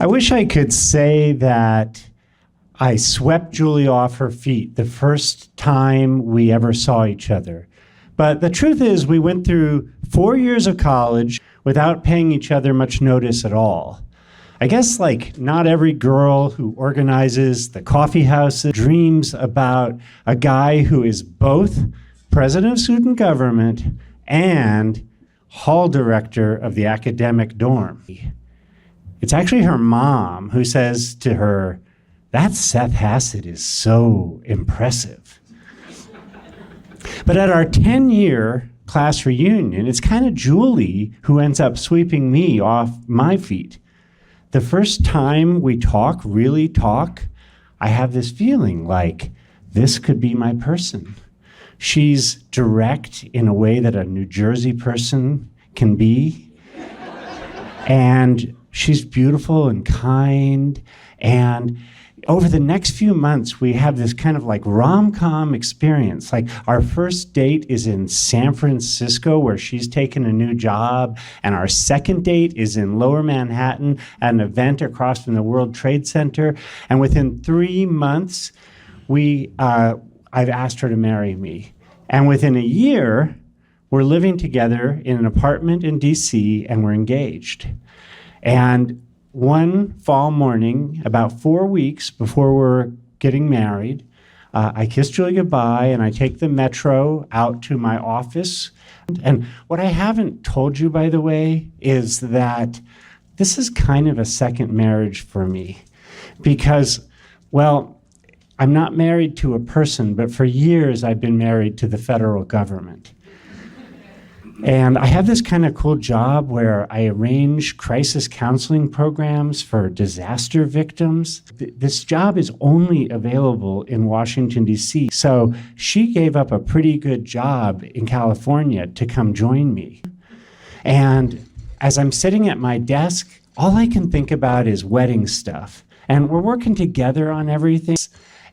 I wish I could say that I swept Julie off her feet the first time we ever saw each other. But the truth is, we went through 4 years of college without paying each other much notice at all. I guess like not every girl who organizes the coffee houses dreams about a guy who is both president of student government and hall director of the academic dorm. It's actually her mom who says to her, "That Seth Hassett is so impressive." But at our 10-year class reunion, it's kind of Julie who ends up sweeping me off my feet. The first time we really talk, I have this feeling like this could be my person. She's direct in a way that a New Jersey person can be. And she's beautiful and kind. And over the next few months, we have this kind of like rom-com experience. Like our first date is in San Francisco, where she's taken a new job. And our second date is in Lower Manhattan at an event across from the World Trade Center. And within 3 months, I've asked her to marry me. And within a year, we're living together in an apartment in DC, and we're engaged. And one fall morning, about 4 weeks before we're getting married, I kiss Julie goodbye and I take the metro out to my office. And what I haven't told you, by the way, is that this is kind of a second marriage for me. Because, well, I'm not married to a person, but for years I've been married to the federal government. And I have this kind of cool job where I arrange crisis counseling programs for disaster victims. This job is only available in Washington, D.C. So she gave up a pretty good job in California to come join me. And as I'm sitting at my desk, all I can think about is wedding stuff. And we're working together on everything.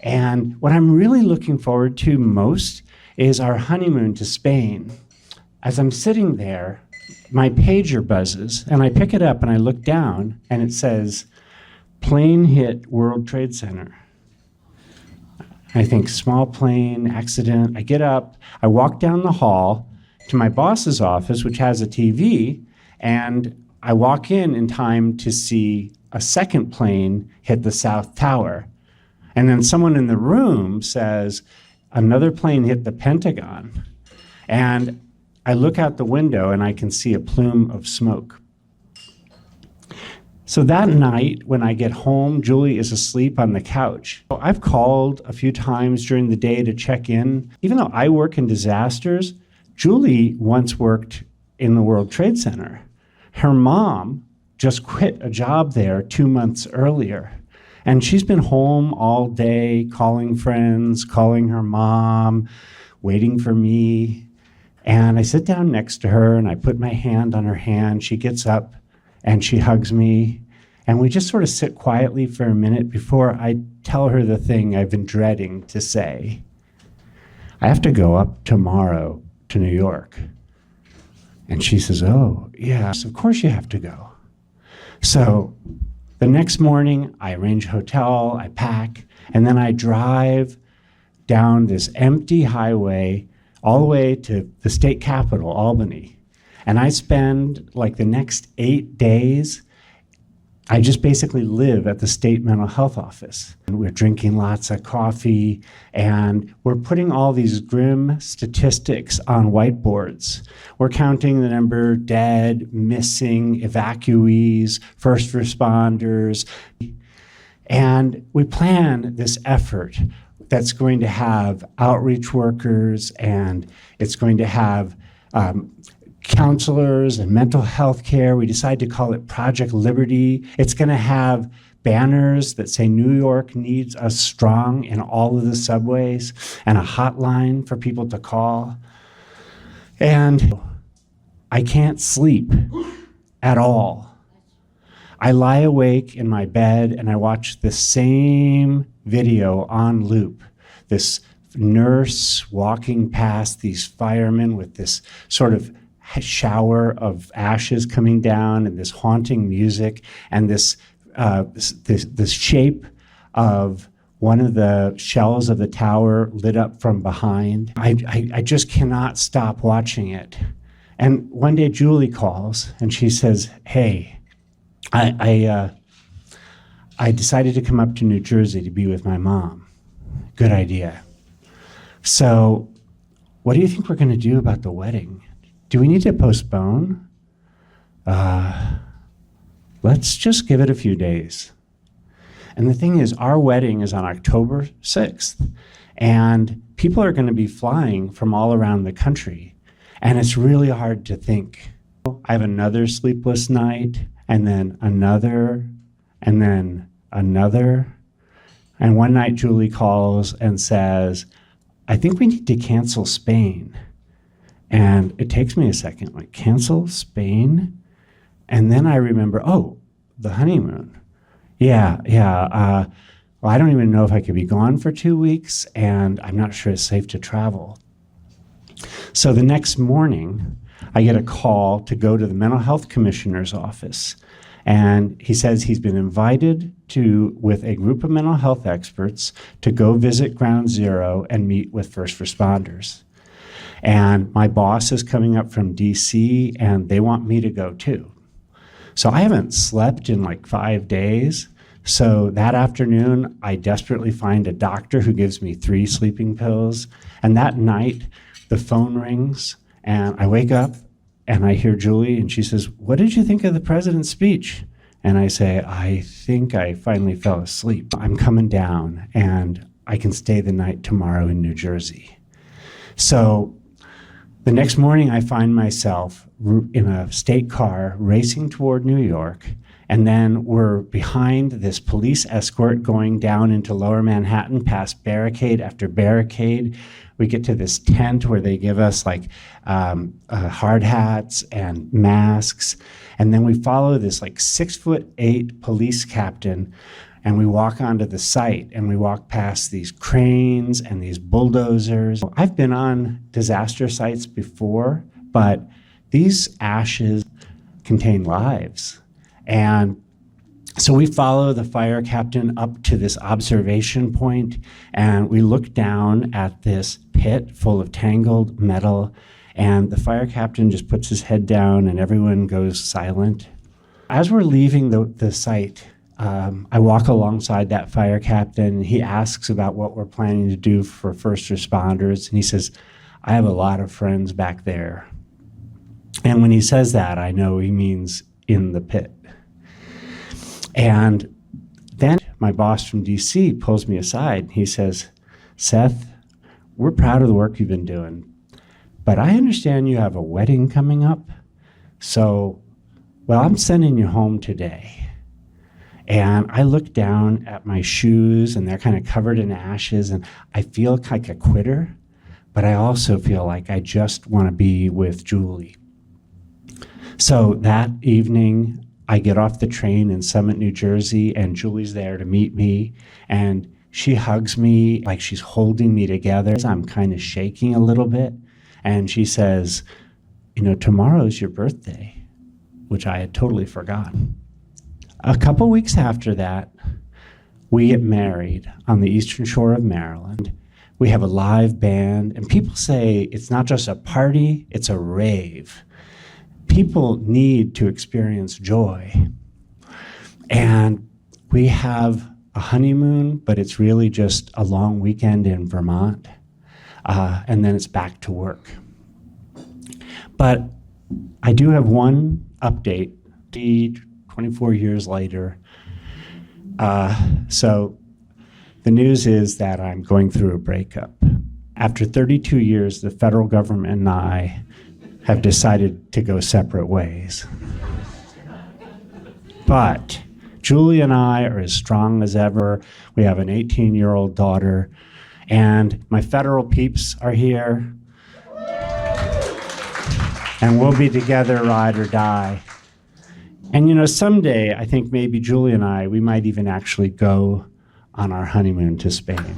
And what I'm really looking forward to most is our honeymoon to Spain. As I'm sitting there, my pager buzzes, and I pick it up and I look down, and it says, "Plane hit World Trade Center." I think, small plane, accident. I get up, I walk down the hall to my boss's office, which has a TV, and I walk in time to see a second plane hit the South Tower. And then someone in the room says, "Another plane hit the Pentagon." And I look out the window and I can see a plume of smoke. So that night, when I get home, Julie is asleep on the couch. I've called a few times during the day to check in. Even though I work in disasters, Julie once worked in the World Trade Center. Her mom just quit a job there 2 months earlier. And she's been home all day, calling friends, calling her mom, waiting for me. And I sit down next to her and I put my hand on her hand. She gets up and she hugs me. And we just sort of sit quietly for a minute before I tell her the thing I've been dreading to say. "I have to go up tomorrow to New York." And she says, "Oh, yes, of course you have to go." So the next morning, I arrange a hotel, I pack, and then I drive down this empty highway all the way to the state capital, Albany. And I spend like the next 8 days, I just basically live at the state mental health office. And we're drinking lots of coffee, and we're putting all these grim statistics on whiteboards. We're counting the number of dead, missing, evacuees, first responders. And we plan this effort that's going to have outreach workers, and it's going to have counselors and mental health care. We decided to call it Project Liberty. It's going to have banners that say New York needs us strong in all of the subways, and a hotline for people to call. And I can't sleep at all. I lie awake in my bed and I watch the same video on loop. This nurse walking past these firemen with this sort of shower of ashes coming down, and this haunting music, and this the shape of one of the shells of the tower lit up from behind. I just cannot stop watching it. And one day Julie calls and she says, hey, I decided to come up to New Jersey to be with my mom. Good idea. So what do you think we're going to do about the wedding? Do we need to postpone? Let's just give it a few days. And the thing is, our wedding is on October 6th, and people are going to be flying from all around the country, and it's really hard to think. I have another sleepless night, and then another, and then another. And one night Julie calls and says, I think we need to cancel Spain. And it takes me a second, like, cancel Spain? And then I remember, oh, the honeymoon. Well, I don't even know if I could be gone for 2 weeks, and I'm not sure it's safe to travel. So the next morning, I get a call to go to the mental health commissioner's office. And he says he's been invited with a group of mental health experts to go visit Groundzero and meet with first responders. And my boss is coming up from DC, and they want me to go too. So I haven't slept in like 5 days. So that afternoon, I desperately find a doctor who gives me 3 sleeping pills. And that night, the phone rings, and I wake up, and I hear Julie, and she says, what did you think of the president's speech? And I say, I think I finally fell asleep. I'm coming down, and I can stay the night tomorrow in New Jersey. So the next morning, I find myself in a state car racing toward New York, and then we're behind this police escort going down into Lower Manhattan past barricade after barricade. We get to this tent where they give us like hard hats and masks, and then we follow this like 6'8" police captain, and we walk onto the site, and we walk past these cranes and these bulldozers. I've been on disaster sites before, but these ashes contain lives. And so we follow the fire captain up to this observation point, and we look down at this pit full of tangled metal, and the fire captain just puts his head down, and everyone goes silent. As we're leaving the site, I walk alongside that fire captain, and he asks about what we're planning to do for first responders. And he says, I have a lot of friends back there. And when he says that, I know he means in the pit. And then my boss from DC pulls me aside. He says, Seth, we're proud of the work you've been doing, but I understand you have a wedding coming up. So, well, I'm sending you home today. And I look down at my shoes, and they're kind of covered in ashes, and I feel like a quitter, but I also feel like I just want to be with Julie. So that evening, I get off the train in Summit, New Jersey, and Julie's there to meet me, and she hugs me like she's holding me together. I'm kind of shaking a little bit, and she says, you know, tomorrow's your birthday, which I had totally forgotten. A couple weeks after that, we get married on the eastern shore of Maryland. We have a live band, and people say it's not just a party, it's a rave. People need to experience joy. And we have a honeymoon, but it's really just a long weekend in Vermont, and then it's back to work. But I do have one update. 24 years later. So the news is that I'm going through a breakup. After 32 years, the federal government and I have decided to go separate ways. But Julie and I are as strong as ever. We have an 18-year-old daughter, and my federal peeps are here. And we'll be together, ride or die. And you know, someday, I think maybe Julie and I, we might even actually go on our honeymoon to Spain.